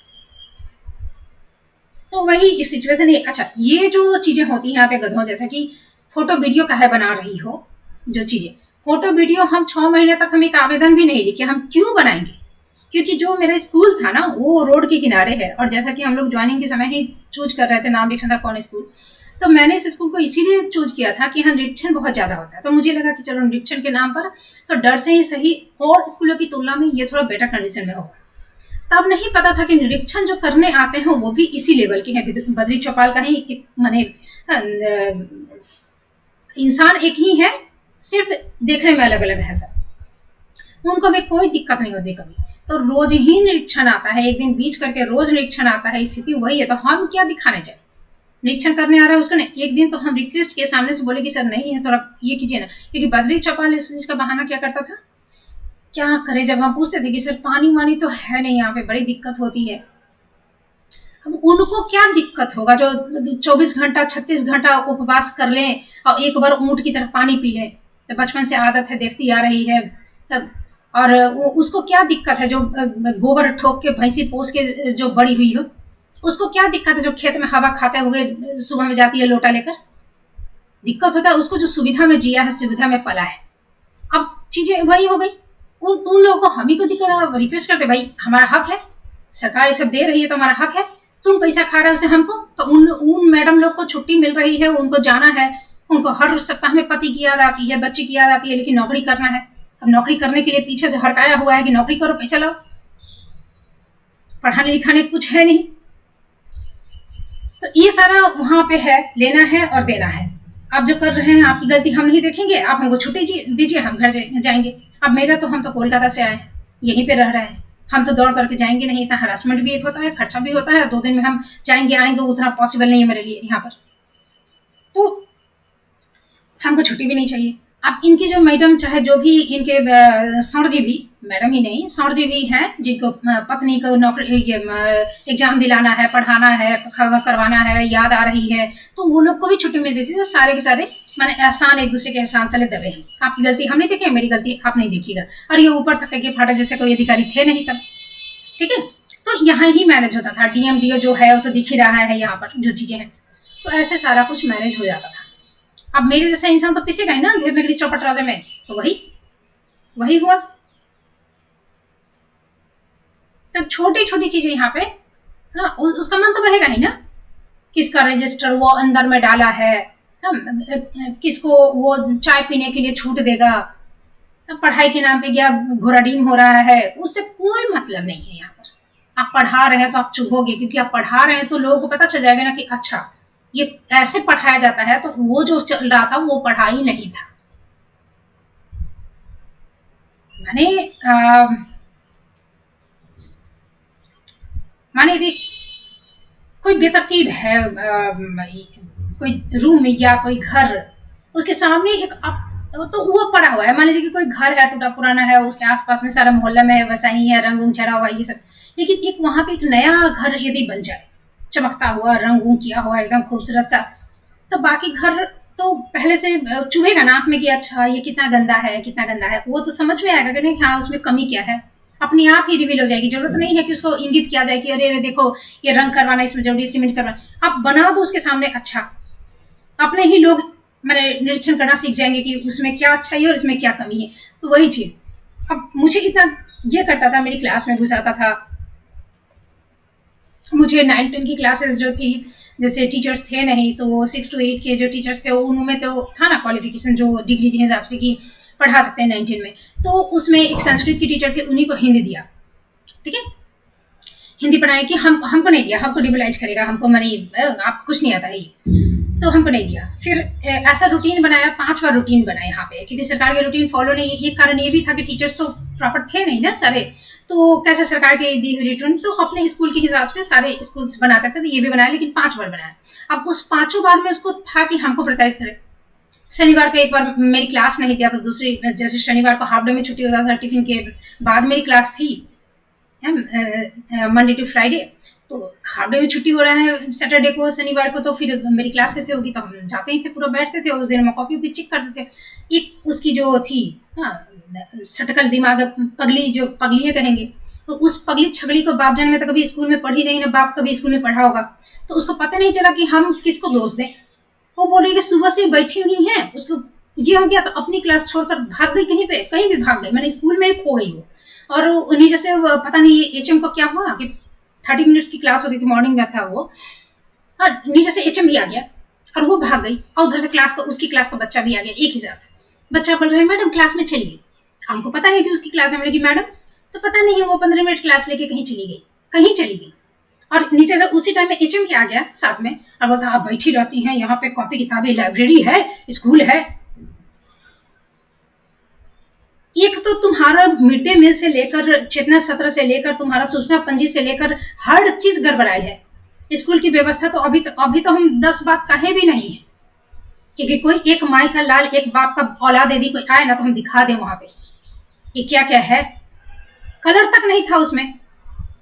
तो वही इस सिचुएशन है। अच्छा, ये जो चीजें होती हैं यहाँ पे गधों, जैसा कि फोटो वीडियो काहे बना रही हो, जो चीजें फोटो वीडियो, हम 6 महीने तक हम एक आवेदन भी नहीं लिखे, हम क्यों बनाएंगे? क्योंकि जो मेरा स्कूल था ना वो रोड के किनारे है, और जैसा कि हम लोग ज्वाइनिंग के समय ही चूज कर रहे थे, नाम लिखना था कौन स्कूल, तो मैंने इस स्कूल को इसीलिए चूज किया था कि यहाँ निरीक्षण बहुत ज्यादा होता है, तो मुझे लगा कि चलो निरीक्षण के नाम पर तो डर से ही सही, और स्कूलों की तुलना में ये थोड़ा बेटर कंडीशन में होगा। तब नहीं पता था कि निरीक्षण जो करने आते हैं वो भी इसी लेवल के हैं, बद्री चौपाल का ही माने इंसान एक ही है, सिर्फ देखने में अलग अलग है सब, उनको भी कोई दिक्कत नहीं होती कभी। तो रोज ही निरीक्षण आता है, एक दिन बीच करके रोज निरीक्षण आता है, स्थिति वही है, तो हम क्या दिखाने जाए? निरीक्षण करने आ रहा है उसको नहीं, एक दिन तो हम रिक्वेस्ट के सामने से बोले कि सर नहीं है, थोड़ा ये कीजिए ना, क्योंकि बद्री चौपाल इसका बहाना क्या करता था, क्या करे, जब हम पूछते थे कि सर पानी वानी तो है नहीं यहाँ पे, बड़ी दिक्कत होती है। अब उनको क्या दिक्कत होगा जो 24 घंटा 36 घंटा उपवास कर लें और एक बार ऊँट की तरह पानी पी लें, बचपन से आदत है, देखती आ रही है, और उसको क्या दिक्कत है जो गोबर ठोक के भैंसी पोस के जो बड़ी हुई हो, उसको क्या दिक्कत है जो खेत में हवा खाते हुए सुबह में जाती है लोटा लेकर? दिक्कत होता है उसको जो सुविधा में जिया है, सुविधा में पला है। अब चीजें वही हो गई, उन लोगों को हम ही को दिक्कत, रिक्वेस्ट करते भाई हमारा हक है, सरकार ये सब दे रही है तो हमारा हक है, तुम पैसा खा रहे हो उसे हमको, तो उन मैडम लोग को छुट्टी मिल रही है, उनको जाना है, उनको हर सप्ताह में पति की याद आती है, बच्चे की याद आती है, लेकिन नौकरी करना है। अब नौकरी करने के लिए पीछे से हड़काया हुआ है कि नौकरी करो, पैसा लाओ, पढ़ाने लिखाने कुछ है नहीं। तो ये सारा वहां पे है, लेना है और देना है। आप जो कर रहे हैं आपकी गलती हम नहीं देखेंगे, आप हमको छुट्टी दीजिए, हम घर जाएंगे। अब मेरा तो, हम तो कोलकाता से आए हैं, यहीं पे रह रहे हैं, हम तो दौड़ के जाएंगे नहीं, इतना हरासमेंट भी एक होता है, खर्चा भी होता है, 2 दिन में हम जाएंगे आएंगे उतना पॉसिबल नहीं है मेरे लिए यहाँ पर, तो हमको छुट्टी भी नहीं चाहिए। अब इनकी जो मैडम, चाहे जो भी इनके सौर जी भी, मैडम ही नहीं सौर जी भी हैं, जिनको पत्नी को नौकरी एग्जाम दिलाना है, पढ़ाना है, करवाना है, याद आ रही है, तो वो लोग को भी छुट्टी मिल देती है। तो सारे के सारे मैंने एहसान एक दूसरे के एहसान तले दबे हैं। आपकी गलती हम नहीं देखें, मेरी गलती आप नहीं देखिएगा। और ये ऊपर तक के फाटक जैसे कोई अधिकारी थे नहीं तब, ठीक है। तो यहाँ ही मैनेज होता था, DMDO जो है वो तो दिख ही रहा है यहाँ पर जो चीजें हैं, तो ऐसे सारा कुछ मैनेज हो जाता था। अब मेरे जैसा इंसान तो पिसेगा ही ना अंधेर नगरी चौपट राजा में, तो वही हुआ। तो छोटी छोटी चीजें यहाँ पे, हाँ, उसका मन तो बढ़ेगा ही ना। किसका रजिस्टर वो अंदर में डाला है, किसको वो चाय पीने के लिए छूट देगा, पढ़ाई के नाम पे क्या घोड़ाडीम हो रहा है, उससे कोई मतलब नहीं है। यहाँ पर आप पढ़ा रहे हैं तो आप चुभोगे, क्योंकि आप पढ़ा रहे हैं तो लोगों को पता चल जाएगा ना कि अच्छा ये ऐसे पढ़ाया जाता है, तो वो जो चल रहा था वो पढ़ाई नहीं था। माने माने यदि कोई बेतरतीब है, कोई रूम या कोई घर, उसके सामने एक तो वो पड़ा हुआ है, मान लीजिए कि कोई घर है टूटा पुराना है, उसके आसपास में सारा मोहल्ला में वैसा ही है, रंग उंग चढ़ा हुआ ये सब, लेकिन एक वहां पे एक नया घर यदि बन जाए, चमकता हुआ, रंग उंग किया हुआ, एकदम खूबसूरत सा, तो बाकी घर तो पहले से चुभेगा ना आंख में कि अच्छा ये कितना गंदा है, कितना गंदा है। वो तो समझ में आएगा कि नहीं, हाँ उसमें कमी क्या है, अपने आप ही रिवील हो जाएगी। जरूरत नहीं है कि उसको इंगित किया जाए कि अरे अरे देखो ये रंग करवाना, इसमें जरूरी सीमेंट करवाना, आप बना दो उसके सामने। अच्छा, अपने ही लोग मैंने निरीक्षण करना सीख जाएंगे कि उसमें क्या अच्छाई है और इसमें क्या कमी है। तो वही चीज अब मुझे इतना ये करता था, मेरी क्लास में घुसाता था। मुझे 9-10 की क्लासेस जो थी, जैसे टीचर्स थे नहीं, तो 6 to 8 के जो टीचर्स थे उनमें तो था ना क्वालिफिकेशन जो डिग्री के हिसाब से कि पढ़ा सकते हैं 9-10 में। तो उसमें एक संस्कृत की टीचर थे, उन्हीं को हिंदी दिया, ठीक है, हिंदी पढ़ाने की। हमको नहीं दिया, हमको डिमोलाइज करेगा, हमको मनी आपको कुछ नहीं आता है ये, तो हमको नहीं दिया। फिर ऐसा रूटीन बनाया, 5 बार रूटीन बना यहाँ पे, क्योंकि सरकार के रूटीन फॉलो नहीं। एक कारण ये भी था कि टीचर्स तो प्रॉपर थे नहीं ना सारे, तो कैसे सरकार के दी हुई रिटर्न, तो अपने स्कूल के हिसाब से सारे स्कूल्स बनाते थे, तो ये भी बनाया, लेकिन 5 बार बनाया। अब उस 5 बार में उसको था कि हमको प्रताड़ित करे। शनिवार को एक बार मेरी क्लास नहीं दिया, तो दूसरी, जैसे शनिवार को हाफ डे में छुट्टी होता था, टिफिन के बाद मेरी क्लास थी मंडे टू फ्राइडे, तो हाफ डे में छुट्टी हो रहा है सैटरडे को, शनिवार को, तो फिर मेरी क्लास कैसे होगी। तो हम जाते ही थे, पूरा बैठते थे, उस दिन हम कॉपी भी चेक करते थे। एक उसकी जो थी, हाँ, सटकल दिमाग, पगली, जो पगली कहेंगे, तो उस पगली छगली को बाप जान में तो कभी स्कूल में पढ़ी नहीं, ना बाप कभी स्कूल में पढ़ा होगा, तो उसको पता नहीं चला कि हम किसको दोष दें। वो बोल रही है कि सुबह से बैठी हुई है, उसको ये हो गया, तो अपनी क्लास छोड़कर भाग गई कहीं पे, कहीं भी भाग गई, मैंने स्कूल में ही खो गई वो। और उन्हीं जैसे पता नहीं एचएम को क्या हुआ कि 30 मिनट्स की क्लास होती थी, मॉर्निंग में था वो, और नीचे से एचएम भी आ गया और वो भाग गई, और उधर से क्लास का, उसकी क्लास का बच्चा भी आ गया एक ही साथ। बच्चा बोल रहा है मैडम क्लास में चलिए, हमको पता है कि उसकी क्लास में, कि मैडम तो पता नहीं है, वो 15 मिनट क्लास लेके कहीं चली गई। और नीचे से उसी टाइम में एचएम भी आ गया साथ में, और बोलता आप बैठी रहती हैं यहाँ पे, कॉपी किताबें, लाइब्रेरी है, स्कूल है। एक तो तुम्हारा मिड डे मील से लेकर चेतना सत्र से लेकर तुम्हारा सूचना पंजी से लेकर हर चीज गड़बड़ाई है। स्कूल की व्यवस्था तो अभी तो हम 10 बात कहे भी नहीं है, क्योंकि कोई एक माई का लाल, एक बाप का औलाद यदि कोई आए ना, तो हम दिखा दें वहां पे कि क्या क्या है। कलर तक नहीं था उसमें,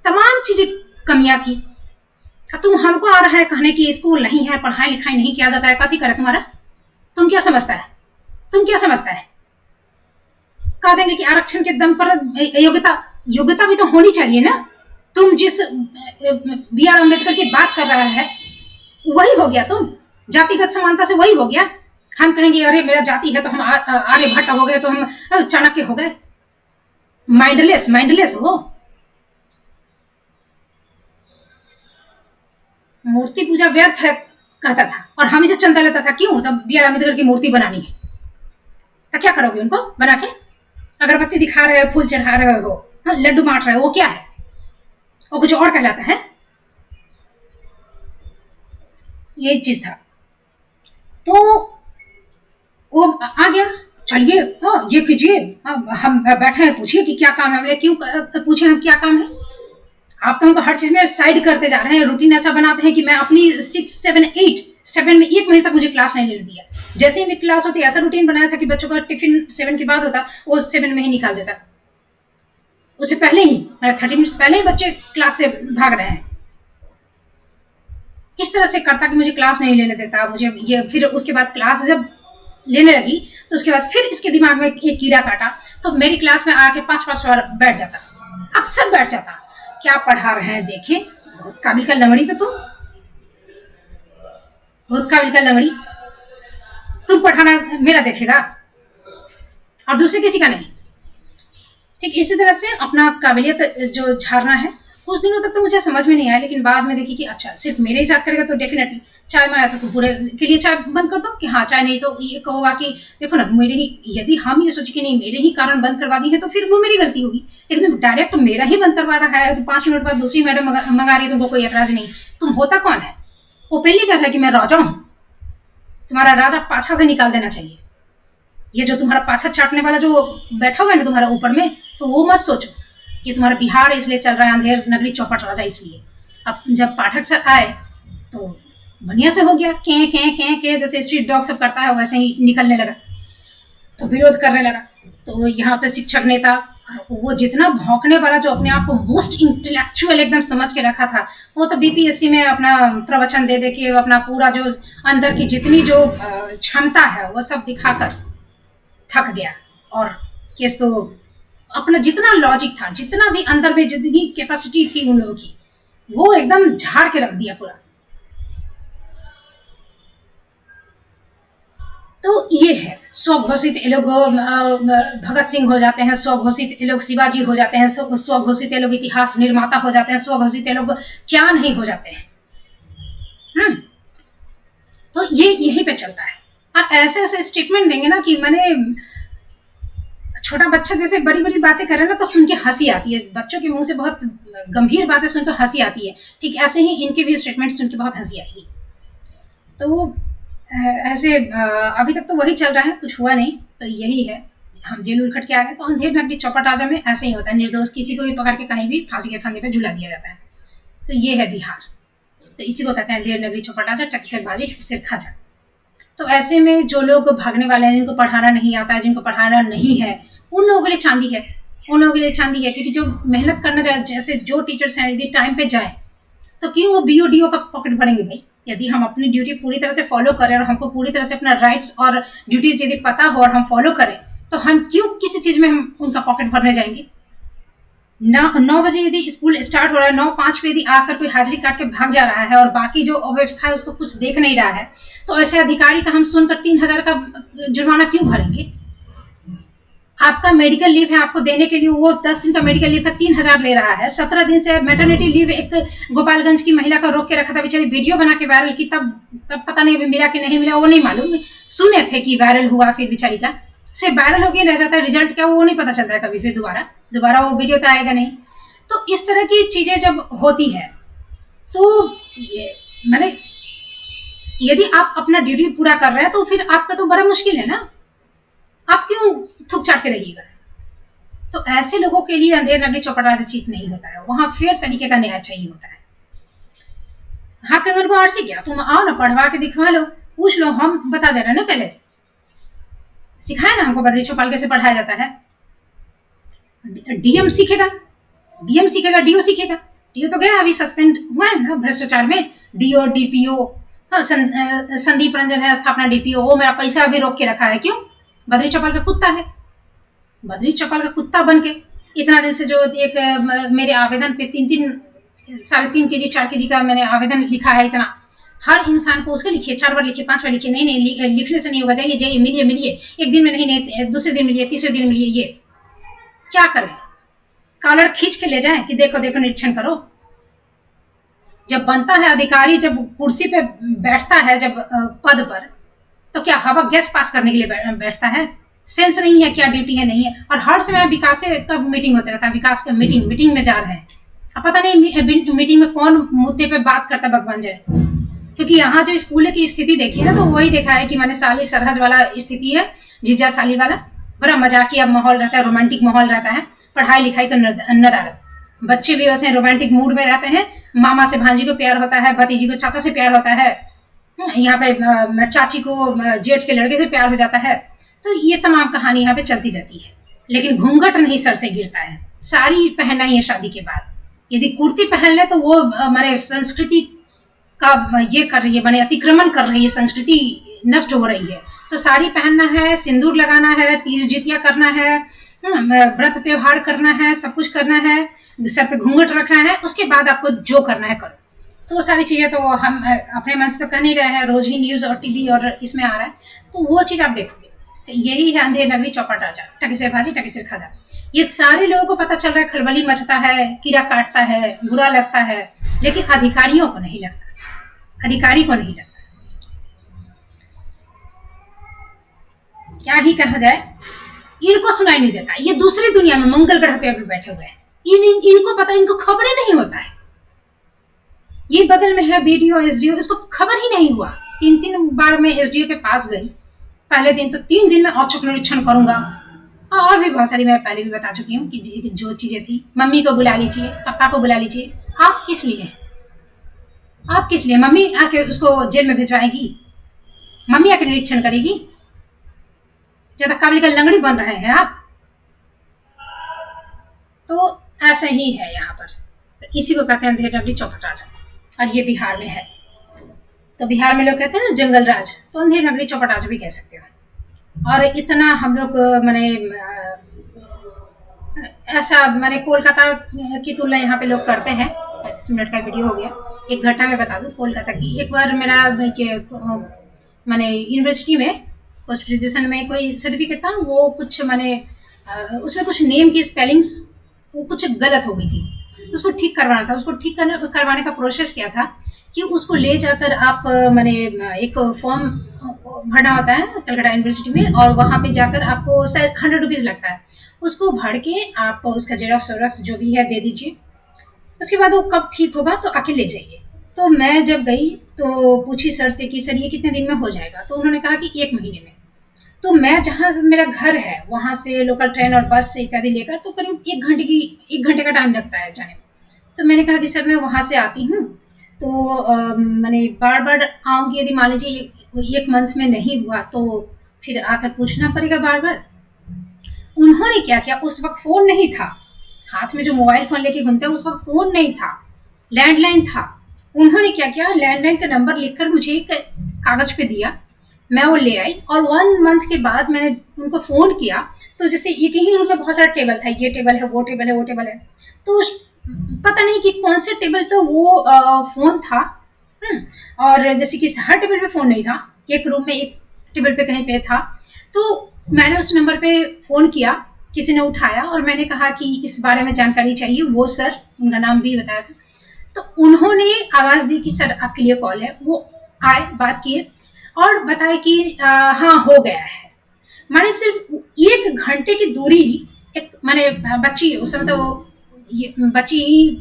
तमाम चीजें कमियां थी। तुम हमको आ रहा है कहने की स्कूल नहीं है, पढ़ाई लिखाई नहीं किया जाता है, कथी करे तुम्हारा, तुम क्या समझता है। कह देंगे कि आरक्षण के दम पर योग्यता भी तो होनी चाहिए ना। तुम जिस बी आर अम्बेडकर की बात कर रहा है वही हो गया, तुम जातिगत समानता से वही हो गया। हम कहेंगे अरे मेरा जाति है तो हम आर्यभट्ट हो गए, तो हम चाणक्य हो गए। माइंडलेस हो। मूर्ति पूजा व्यर्थ है कहता था, और हम इसे चंदा लेता था, क्यों, तब बी आर अम्बेडकर की मूर्ति बनानी है, तो क्या करोगे उनको बना के, अगरबत्ती दिखा रहे हो, फूल चढ़ा रहे हो, लड्डू बांट रहे हो, वो क्या है, वो कुछ और कहलाता है। ये चीज था, तो वो आ गया, चलिए ये कीजिए, हम बैठे हैं, पूछिए कि क्या काम है। क्यों पूछे हम क्या काम है, आप तो हमको हर चीज में साइड करते जा रहे हैं। रूटीन ऐसा बनाते हैं कि मैं अपनी 6, 7, 8, 7 में 1 महीने तक मुझे क्लास नहीं लेने दिया। जैसे ही मेरी क्लास होती, ऐसा रूटीन बनाया था कि बच्चों का टिफिन 7 के बाद होता, वो 7 में ही निकाल देता। उससे पहले ही, 30 मिनट्स पहले ही बच्चे क्लास से भाग रहे हैं। इस तरह से करता कि मुझे क्लास नहीं लेने देता मुझे ये। फिर उसके बाद क्लास जब लेने लगी, तो उसके बाद फिर इसके दिमाग में एक कीड़ा काटा, तो मेरी क्लास में आके 5-5 बार बैठ जाता, अक्सर बैठ जाता। क्या पढ़ा रहे हैं देखे, बहुत काबिल का लंगड़ी, तो तुम बहुत काबिल का लंगड़ी, तुम पढ़ाना मेरा देखेगा और दूसरे किसी का नहीं। ठीक इसी तरह से अपना काबिलियत जो झाड़ना है कुछ दिनों तक तो मुझे समझ में नहीं आया, लेकिन बाद में देखी कि अच्छा सिर्फ मेरे ही साथ करेगा तो डेफिनेटली चाय बनाया तो पूरे के लिए चाय बंद कर दो कि हाँ चाय नहीं, तो ये कहोगा कि देखो ना मेरे ही, यदि हम ये सोच कि नहीं मेरे ही कारण बंद करवा दी है तो फिर वो मेरी गलती होगी, लेकिन डायरेक्ट मेरा ही बंद करवा रहा है तो 5 मिनट बाद दूसरी मैडम मंगा रही है, तुमको कोई ऐतराज नहीं, तुम होता कौन है? वो पहले कह रहा है कि मैं राजा हूँ, तुम्हारा राजा पाछा से निकाल देना चाहिए, ये जो तुम्हारा पाछा चाटने वाला जो बैठा हुआ है ना तुम्हारा ऊपर में, तो वो मत सोचो कि तुम्हारा बिहार इसलिए चल रहा है अंधेर नगरी चौपट राजा इसलिए। अब जब पाठक सर आए तो बढ़िया से हो गया, के जैसे स्ट्रीट डॉग सब करता है वैसे ही निकलने लगा, तो विरोध करने लगा। तो यहाँ पे शिक्षक नेता वो जितना भौंकने वाला जो अपने आप को मोस्ट इंटेलेक्चुअल एकदम समझ के रखा था, वो तो बीपीएससी में अपना प्रवचन दे दे के अपना पूरा जो अंदर की जितनी जो क्षमता है वो सब दिखाकर थक गया, और केस तो अपना जितना लॉजिक था, जितना भी अंदर में जितनी कैपेसिटी थी उन लोगों की, वो एकदम झाड़ के रख दिया पूरा। तो ये है स्वघोषित ये लोग भगत सिंह हो जाते हैं, स्वघोषित ये लोग शिवाजी हो जाते हैं, स्वघोषित ये लोग इतिहास निर्माता हो जाते हैं, स्वघोषित ये लोग क्या नहीं हो जाते हैं। तो ये यहीं पे चलता है, और ऐसे ऐसे स्टेटमेंट देंगे ना कि मैंने छोटा बच्चा जैसे बड़ी बड़ी बातें करे ना तो सुन के हंसी आती है, बच्चों के मुंह से बहुत गंभीर बातें सुनकर हंसी आती है, ठीक ऐसे ही इनके भी स्टेटमेंट सुन के बहुत हंसी आएगी। तो ऐसे अभी तक तो वही चल रहा है, कुछ हुआ नहीं, तो यही है, हम जेल उलट के आ गए। तो अंधेर नगरी चौपट राजा में ऐसे ही होता है, निर्दोष किसी को भी पकड़ के कहीं भी फांसी के फंदे पे झुला दिया जाता है। तो ये है बिहार, तो इसी को कहते हैं अंधेर नगरी चौपट राजा, टकी सिर बाजी टकी सिर खाजा। तो ऐसे में जो लोग भागने वाले हैं, जिनको पढ़ाना नहीं आता है, जिनको पढ़ाना नहीं है, उन लोगों के लिए चांदी है, उन लोगों के लिए चांदी है, क्योंकि जो मेहनत करना चाहे, जैसे जो टीचर्स हैं यदि टाइम पे जाए तो क्यों वो बीओडीओ का पॉकेट भरेंगे भाई? यदि हम अपनी ड्यूटी पूरी तरह से फॉलो करें और हमको पूरी तरह से अपना राइट्स और ड्यूटीज यदि पता हो और हम फॉलो करें, तो हम क्यों किसी चीज में हम उनका पॉकेट भरने जाएंगे? 9 बजे यदि स्कूल स्टार्ट हो रहा है, 9:05 पे यदि आकर कोई हाजिरी काट के भाग जा रहा है और बाकी जो अव्यवस्था है उसको कुछ देख नहीं रहा है, तो ऐसे अधिकारी का हम सुनकर 3,000 का जुर्माना क्यों भरेंगे? आपका मेडिकल लीव है, आपको देने के लिए वो 10 दिन का मेडिकल लीव का 3,000 ले रहा है। 17 दिन से मैटरनिटी लीव एक गोपालगंज की महिला का रोक के रखा था, बेचारी वीडियो बना के वायरल की, तब पता नहीं अभी मिला कि नहीं मिला वो नहीं मालूम, सुने थे कि वायरल हुआ, फिर बेचारी का सिर्फ वायरल हो गया रह जाता है, रिजल्ट क्या वो नहीं पता चलता है कभी, फिर दोबारा वो वीडियो तो आएगा नहीं। तो इस तरह की चीजें जब होती है तो ये मैंने यदि आप अपना ड्यूटी पूरा कर रहे हैं तो फिर आपका तो बड़ा मुश्किल है ना, आप क्यों थूक चाट के रहिएगा? तो ऐसे लोगों के लिए अंधेर नगरी चौपट राजा चीज नहीं होता है, वहां फेयर तरीके का न्याय चाहिए होता है। हाथ कंगन को आरसी क्या, तुम आओ ना पढ़वा के दिखवा लो, पूछ लो, हम बता दे रहे हैं ना, पहले सिखाया ना हमको बद्री चौपाल कैसे पढ़ाया जाता है। डीएम सीखेगा, डीओ सीखेगा, डीओ तो गया अभी सस्पेंड हुआ है ना भ्रष्टाचार में, डीओ डीपीओ, संदीप रंजन है स्थापना डीपीओ, वो मेरा पैसा अभी रोक के रखा है, क्यों? बद्री चौपाल का कुत्ता है, बद्री चौपाल का कुत्ता बन के इतना दिन से जो एक मेरे आवेदन पे 3.5 kg 4 kg का मैंने आवेदन लिखा है, इतना हर इंसान को उसके लिखिए, 4 बार लिखिए, 5 बार लिखिए, नहीं लिखने से नहीं होगा, जाइए मिलिए, एक दिन में नहीं दूसरे दिन मिलिए, तीसरे दिन मिलिए, ये क्या करें? कॉलर खींच के ले जाए कि देखो निरीक्षण करो। जब बनता है अधिकारी, जब कुर्सी पे बैठता है, जब पद पर, तो क्या हवा गैस पास करने के लिए बैठता है? सेंस नहीं है क्या ड्यूटी है, नहीं है। और हर समय विकास का मीटिंग होता रहता है, विकास का मीटिंग में जा रहे हैं, अब पता नहीं मीटिंग में कौन मुद्दे पे बात करता भगवान जाए। क्योंकि यहाँ जो स्कूल की स्थिति देखी है ना, तो वही देखा है कि मैंने साली सरहज वाला स्थिति है, जीजा साली वाला, बड़ा मजाकिया माहौल रहता है, रोमांटिक माहौल रहता है, पढ़ाई लिखाई तो नदारत, बच्चे भी वैसे रोमांटिक मूड में रहते हैं, मामा से भांजी को प्यार होता है, भतीजी को चाचा से प्यार होता है, यहाँ पे चाची को जेठ के लड़के से प्यार हो जाता है। तो ये तमाम कहानी यहाँ पे चलती रहती है, लेकिन घूंघट नहीं सर से गिरता है। साड़ी पहनना ही है शादी के बाद, यदि कुर्ती पहन ले तो वो हमारे संस्कृति का ये कर रही है, माने अतिक्रमण कर रही है, संस्कृति नष्ट हो रही है। तो साड़ी पहनना है, सिंदूर लगाना है, तीज जितिया करना है, व्रत त्योहार करना है, सब कुछ करना है, सर पे घूंघट रखना है, उसके बाद आपको जो करना है करो। तो वो सारी चीजें तो हम अपने मन से तो कह नहीं रहे हैं, रोज ही न्यूज और टीवी और इसमें आ रहा है, तो वो चीज आप देखोगे। तो यही है अंधेर नगरी चौपट राजा, टकी सिर भाजी टकी सिर खाजा। ये सारे लोगों को पता चल रहा है, खलबली मचता है, कीड़ा काटता है, बुरा लगता है, लेकिन अधिकारियों को नहीं लगता, अधिकारी को नहीं लगता। क्या ही कहा जाए, इनको सुनाई नहीं देता। ये दूसरी दुनिया में मंगल ग्रह पे अभी बैठे हुए हैं, इनको पता, इनको खबरें नहीं होता है। ये बगल में है बीडीओ एसडीओ, इसको खबर ही नहीं हुआ। 3 बार मैं एसडीओ के पास गई। पहले दिन तो 3 दिन में औचक निरीक्षण करूंगा, और भी बहुत सारी मैं पहले भी बता चुकी हूँ कि जो चीजें थी, मम्मी को बुला लीजिए, पापा को बुला लीजिए। आप किस लिए, आप किस लिए? मम्मी आके उसको जेल में भिजवाएगी, मम्मी आके निरीक्षण करेगी? ज्यादा काबिल का लंगड़ी बन रहे हैं आप। तो ऐसा ही है यहाँ पर। तो इसी को कहते हैं अंधेर नगरी चौपट राजा, और ये बिहार में है। तो बिहार में लोग कहते हैं ना जंगल राज, तो अंधेर नगरी चौपट राजा भी कह सकते हो। और इतना हम लोग मैंने ऐसा मैंने कोलकाता की तुलना यहाँ पे लोग करते हैं। 35 मिनट का वीडियो हो गया। एक घटना मैं बता दूँ कोलकाता की। एक बार मेरा मैंने यूनिवर्सिटी में पोस्ट ग्रेजुएशन में कोई सर्टिफिकेट था, वो कुछ मैंने उसमें कुछ नेम की स्पेलिंग्स वो कुछ गलत हो गई थी, तो उसको ठीक करवाना था। उसको ठीक करवाने का प्रोसेस क्या था कि उसको ले जाकर आप मैंने एक फॉर्म भरना होता है कलकत्ता यूनिवर्सिटी में, और वहाँ पे जाकर आपको शायद 100 रुपीज़ लगता है। उसको भर के आप उसका जेरॉक्स जो भी है दे दीजिए। उसके बाद वो कब ठीक होगा तो आके ले जाइए। तो मैं जब गई तो पूछी सर से कि सर ये कितने दिन में हो जाएगा? तो उन्होंने कहा कि 1 महीने में। तो मैं जहाँ मेरा घर है वहाँ से लोकल ट्रेन और बस से इत्यादि लेकर तो करीब 1 घंटे का टाइम लगता है जाने में। तो मैंने कहा कि सर मैं वहाँ से आती हूँ, तो मैंने बार बार आऊँगी, यदि मान लीजिए 1 मंथ में नहीं हुआ तो फिर आकर पूछना पड़ेगा बार बार। उन्होंने क्या किया, उस वक्त फ़ोन नहीं था हाथ में, जो मोबाइल फ़ोन लेके घूमते हैं उस वक्त फ़ोन नहीं था, लैंडलाइन था। उन्होंने क्या किया, लैंडलाइन का नंबर लिखकर मुझे एक कागज़ पे दिया, मैं वो ले आई, और 1 मंथ के बाद मैंने उनको फ़ोन किया। तो जैसे एक ही रूम में बहुत सारा टेबल था, ये टेबल है, वो टेबल है, वो टेबल है, तो पता नहीं कि कौन से टेबल पे वो फ़ोन था। और जैसे कि हर टेबल पे फ़ोन नहीं था, एक रूम में एक टेबल पे कहीं पे था। तो मैंने उस नंबर पे फ़ोन किया, किसी ने उठाया, और मैंने कहा कि इस बारे में जानकारी चाहिए। वो सर, उनका नाम भी बताया था, तो उन्होंने आवाज़ दी कि सर आपके लिए कॉल है। वो आए, बात किए और बताए कि हाँ हो गया है। मैंने सिर्फ 1 घंटे की दूरी, एक मैंने बच्ची, उस समय तो ये बच्ची ही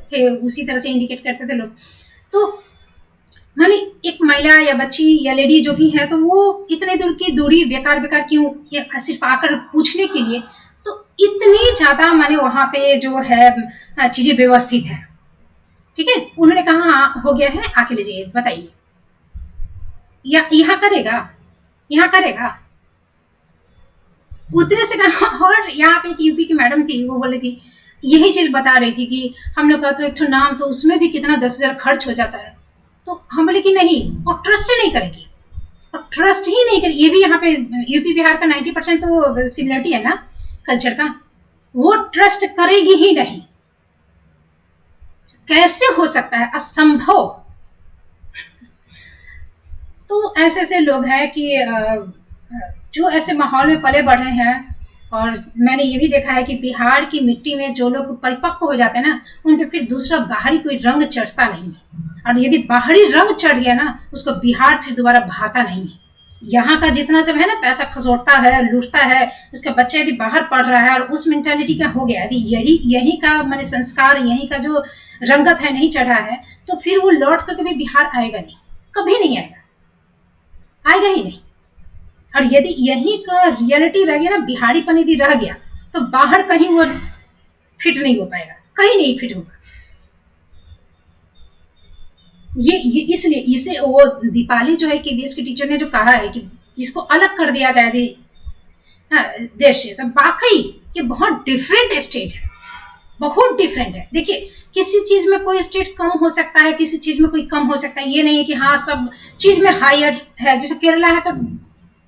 थे, उसी तरह से इंडिकेट करते थे लोग। तो मैंने एक महिला या बच्ची या लेडी जो भी है, तो वो इतने दूर की दूरी बेकार क्यों, ये सिर्फ आकर पूछने के लिए। तो इतनी ज़्यादा मैंने वहाँ पे जो है चीज़ें व्यवस्थित हैं। ठीक है, उन्होंने कहा हाँ हो गया है, आके ले जाइए, बताइए यहाँ करेगा, यहाँ करेगा, उतने से कहा। और यहाँ पे एक यूपी की मैडम थी, वो बोली थी, यही चीज़ बता रही थी कि हम लोग का तो एक नाम, तो उसमें भी कितना 10,000 खर्च हो जाता है। तो हम बोले कि नहीं, और ट्रस्ट ही नहीं करेगी, और ट्रस्ट ही नहीं करेगी। ये भी यहाँ पे यूपी बिहार का 90% तो सिमिलरिटी है ना कल्चर का, वो ट्रस्ट करेगी ही नहीं। कैसे हो सकता है, असंभव। तो ऐसे लोग हैं कि जो ऐसे माहौल में पले बढ़े हैं। और मैंने ये भी देखा है कि बिहार की मिट्टी में जो लोग परिपक्व हो जाते हैं ना, उन पे फिर दूसरा बाहरी कोई रंग चढ़ता नहीं है। और यदि बाहरी रंग चढ़ गया ना, उसको बिहार फिर दोबारा भाता नहीं है। यहाँ का जितना सब है ना, पैसा खसोटता है, लूटता है, उसका बच्चा यदि बाहर पढ़ रहा है और उस मेंटालिटी का हो गया, यदि यही का मैंने संस्कार, यही का जो रंगत है नहीं चढ़ा है, तो फिर वो लौट कर कभी बिहार आएगा नहीं, कभी नहीं आएगा ही नहीं। और यदि यही का रियलिटी रह गया ना, बिहारीपन यदि रह गया, तो बाहर कहीं वो फिट नहीं हो पाएगा, कहीं नहीं फिट होगा। ये इसलिए इसे वो दीपाली जो है KBS की टीचर ने जो कहा है कि इसको अलग कर दिया जाए देश से, तो वाकई ये बहुत डिफरेंट स्टेट है, बहुत डिफरेंट है। देखिए, किसी चीज में कोई स्टेट कम हो सकता है, किसी चीज में कोई कम हो सकता है। ये नहीं है कि हाँ सब चीज में हायर है। जैसे केरला है तो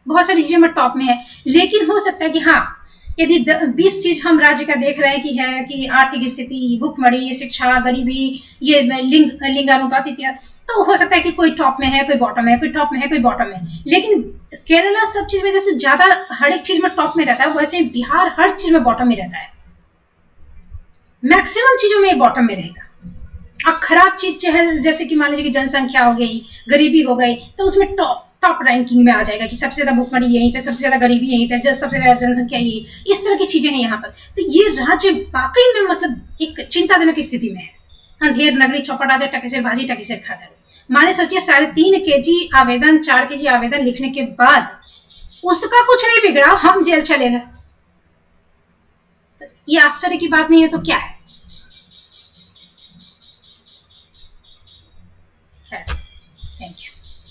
बहुत सारी चीजों में टॉप में है, लेकिन हो सकता है कि हाँ यदि 20 चीज हम राज्य का देख रहे हैं कि आर्थिक स्थिति, भूखमरी, शिक्षा, गरीबी, ये लिंगानुपात इत्यादि, तो हो सकता है कि कोई टॉप में है, कोई बॉटम है, कोई टॉप में है, कोई बॉटम है। लेकिन केरला सब चीज में जैसे ज्यादा हर एक चीज में टॉप में रहता है, वैसे बिहार हर चीज में बॉटम में रहता है। मैक्सिमम चीजों में बॉटम में रहेगा। और खराब चीज जैसे कि मान लीजिए कि जनसंख्या हो गई, गरीबी हो गई, तो उसमें टॉप रैंकिंग में आ जाएगा कि सबसे ज्यादा भूखमरी यहीं पे, सबसे ज्यादा गरीबी यहीं पे, सबसे ज्यादा जनसंख्या यही। इस तरह की चीजें हैं यहाँ पर। तो ये राज्य वाकई में मतलब एक चिंताजनक स्थिति में है। अंधेर नगरी चौपट आ जाए, टकेसर बाजी टकेसर खा जाए। माने सोचिए 3.5 kg आवेदन, 4 kg आवेदन लिखने के बाद उसका कुछ नहीं बिगड़ा, हम जेल चले गए। तो ये आश्चर्य की बात नहीं है तो क्या है?